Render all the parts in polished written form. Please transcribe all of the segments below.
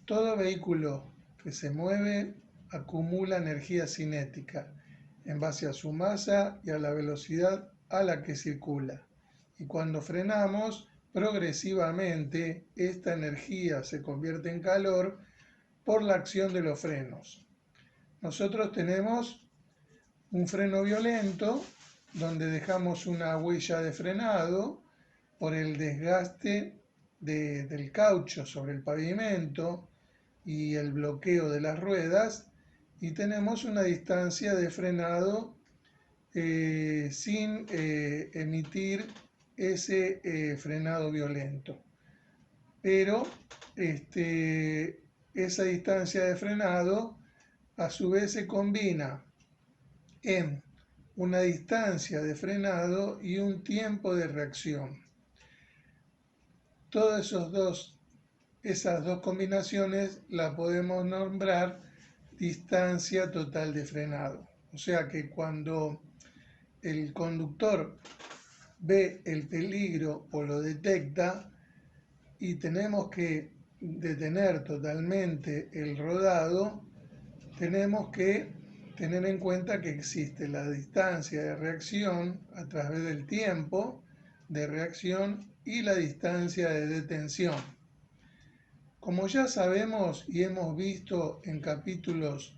Todo vehículo que se mueve acumula energía cinética en base a su masa y a la velocidad a la que circula. Y cuando frenamos, progresivamente esta energía se convierte en calor por la acción de los frenos. Nosotros tenemos un freno violento donde dejamos una huella de frenado por el desgaste del caucho sobre el pavimento y el bloqueo de las ruedas, y tenemos una distancia de frenado sin emitir ese frenado violento. Pero esa distancia de frenado a su vez se combina en una distancia de frenado y un tiempo de reacción. Todas esas dos combinaciones la podemos nombrar distancia total de frenado. O sea que cuando el conductor ve el peligro o lo detecta y tenemos que detener totalmente el rodado, tenemos que tener en cuenta que existe la distancia de reacción a través del tiempo de reacción y la distancia de detención. Como ya sabemos y hemos visto en capítulos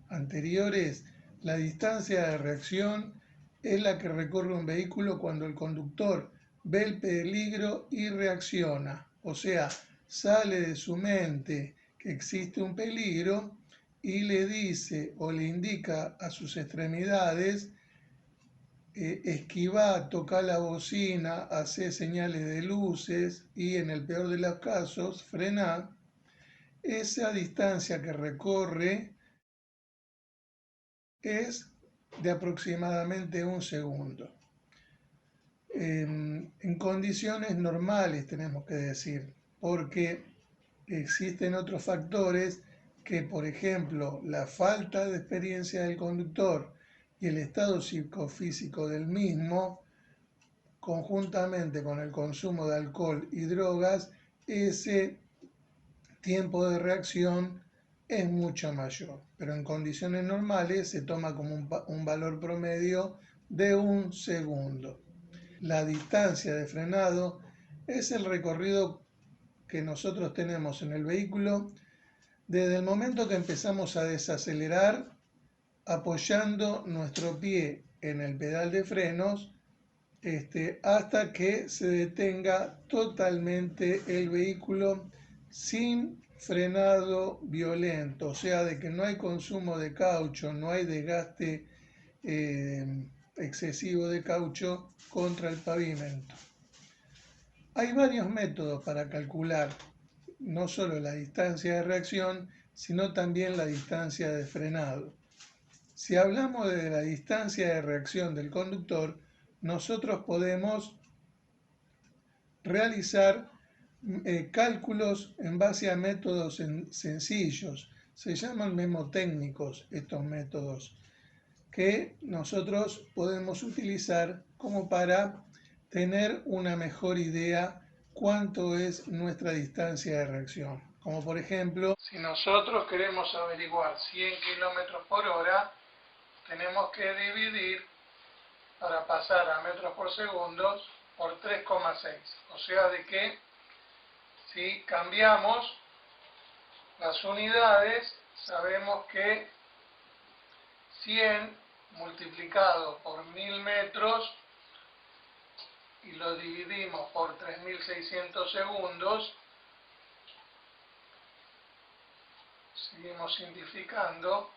anteriores, la distancia de reacción es la que recorre un vehículo cuando el conductor ve el peligro y reacciona, o sea, sale de su mente que existe un peligro y le dice o le indica a sus extremidades: esquiva, toca la bocina, hace señales de luces y en el peor de los casos, frena. Esa distancia que recorre es de aproximadamente un segundo. En condiciones normales tenemos que decir, porque existen otros factores que, por ejemplo, la falta de experiencia del conductor y el estado psicofísico del mismo, conjuntamente con el consumo de alcohol y drogas, ese tiempo de reacción es mucho mayor, pero en condiciones normales se toma como un valor promedio de un segundo. La distancia de frenado es el recorrido que nosotros tenemos en el vehículo desde el momento que empezamos a desacelerar, apoyando nuestro pie en el pedal de frenos, hasta que se detenga totalmente el vehículo sin frenado violento, o sea, de que no hay consumo de caucho, no hay desgaste excesivo de caucho contra el pavimento. Hay varios métodos para calcular no solo la distancia de reacción, sino también la distancia de frenado. Si hablamos de la distancia de reacción del conductor, nosotros podemos realizar cálculos en base a métodos sencillos. Se llaman memotécnicos estos métodos que nosotros podemos utilizar como para tener una mejor idea cuánto es nuestra distancia de reacción. Como por ejemplo, si nosotros queremos averiguar 100 km por hora, tenemos que dividir para pasar a metros por segundo por 3,6. O sea de que si cambiamos las unidades, sabemos que 100 multiplicado por 1000 metros y lo dividimos por 3600 segundos, seguimos simplificando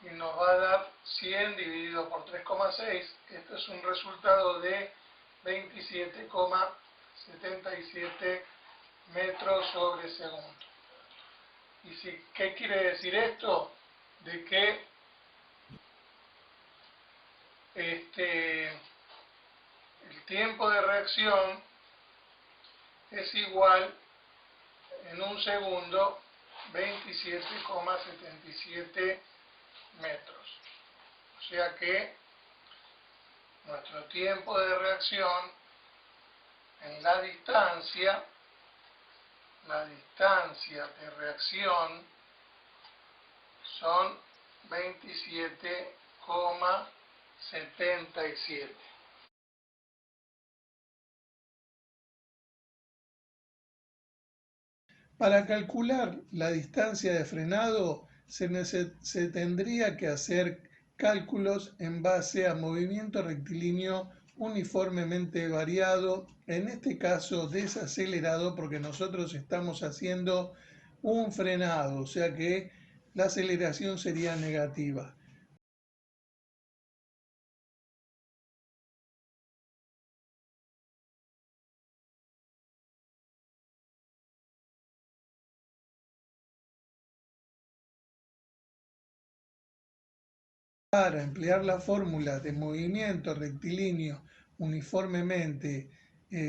y nos va a dar 100 dividido por 3,6. Esto es un resultado de 27,77 metros sobre segundo. ¿Y qué quiere decir esto? De que el tiempo de reacción es igual en un segundo 27,77 metros. O sea que nuestro tiempo de reacción en la distancia la distancia de reacción son 27,77. Para calcular la distancia de frenado se tendría que hacer cálculos en base a movimiento rectilíneo uniformemente variado, en este caso desacelerado, porque nosotros estamos haciendo un frenado, o sea que la aceleración sería negativa. Para emplear la fórmula de movimiento rectilíneo uniformemente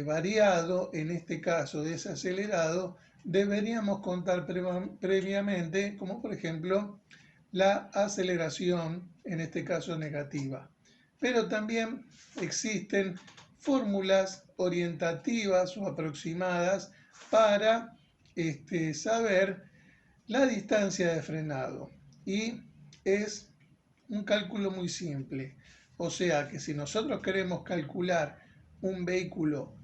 variado, en este caso desacelerado, deberíamos contar previamente, como por ejemplo, la aceleración, en este caso negativa. Pero también existen fórmulas orientativas o aproximadas para saber la distancia de frenado. Y es un cálculo muy simple. O sea que si nosotros queremos calcular un vehículo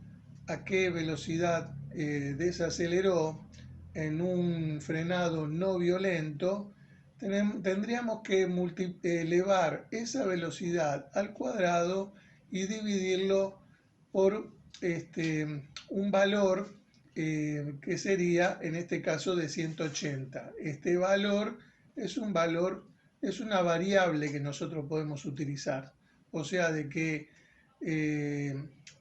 a qué velocidad desaceleró en un frenado no violento, tendríamos que elevar esa velocidad al cuadrado y dividirlo por un valor que sería en este caso de 180. Este valor es un valor, es una variable que nosotros podemos utilizar. O sea, de que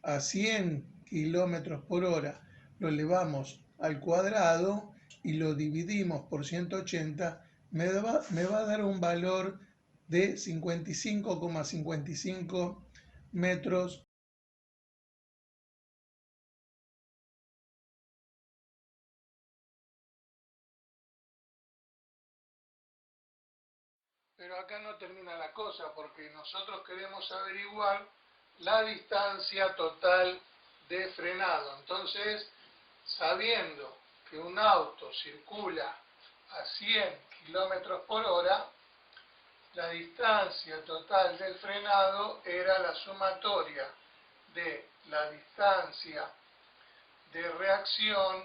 a 100 kilómetros por hora lo elevamos al cuadrado y lo dividimos por 180, me va a dar un valor de 55,55 metros. Pero acá no termina la cosa, porque nosotros queremos averiguar la distancia total de frenado. Entonces, sabiendo que un auto circula a 100 kilómetros por hora, la distancia total del frenado era la sumatoria de la distancia de reacción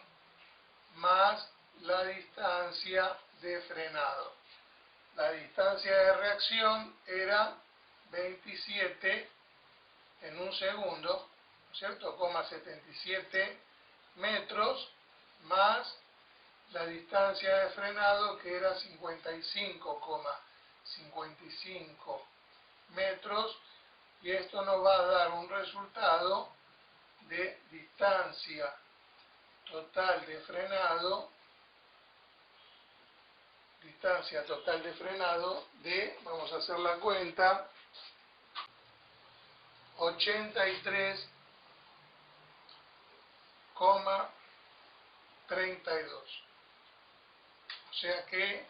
más la distancia de frenado. La distancia de reacción era 27 en un segundo, ¿no es cierto?, 77 metros, más la distancia de frenado, que era 55,55 metros, y esto nos va a dar un resultado de distancia total de frenado, vamos a hacer la cuenta, 83,32. O sea que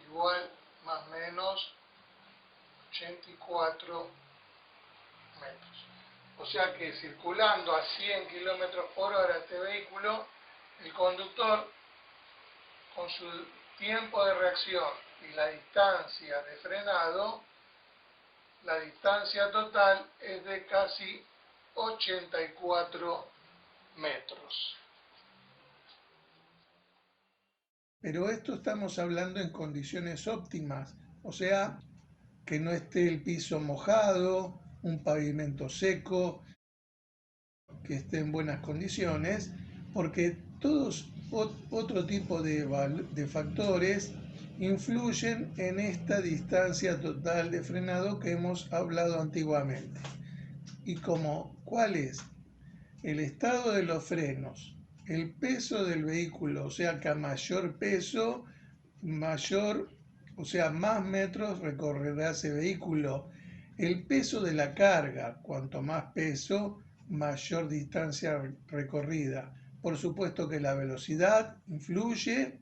igual más o menos 84 metros. O sea que circulando a 100 kilómetros por hora este vehículo, el conductor, con su tiempo de reacción y la distancia de frenado, la distancia total es de casi 84 metros. Pero esto estamos hablando en condiciones óptimas, o sea, que no esté el piso mojado, un pavimento seco, que esté en buenas condiciones, porque todos otro tipo de factores influyen en esta distancia total de frenado que hemos hablado antiguamente. Y como, ¿cuál es? El estado de los frenos, el peso del vehículo, o sea que a mayor peso, mayor, o sea, más metros recorrerá ese vehículo. El peso de la carga, cuanto más peso, mayor distancia recorrida. Por supuesto que la velocidad influye,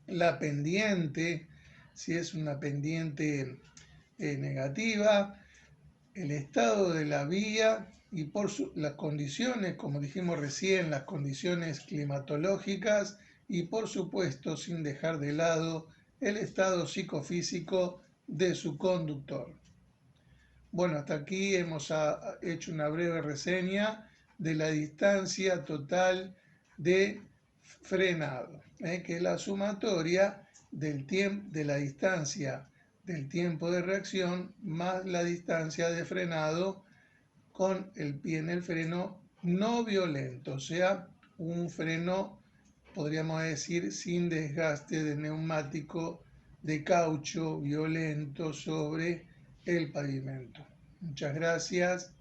la pendiente, si es una pendiente negativa, el estado de la vía y por las condiciones, como dijimos recién, las condiciones climatológicas y por supuesto sin dejar de lado el estado psicofísico de su conductor. Bueno, hasta aquí hemos hecho una breve reseña de la distancia total de frenado, que es la sumatoria de la distancia del tiempo de reacción más la distancia de frenado con el pie en el freno no violento, o sea, un freno, podríamos decir, sin desgaste de neumático de caucho violento sobre el pavimento. Muchas gracias.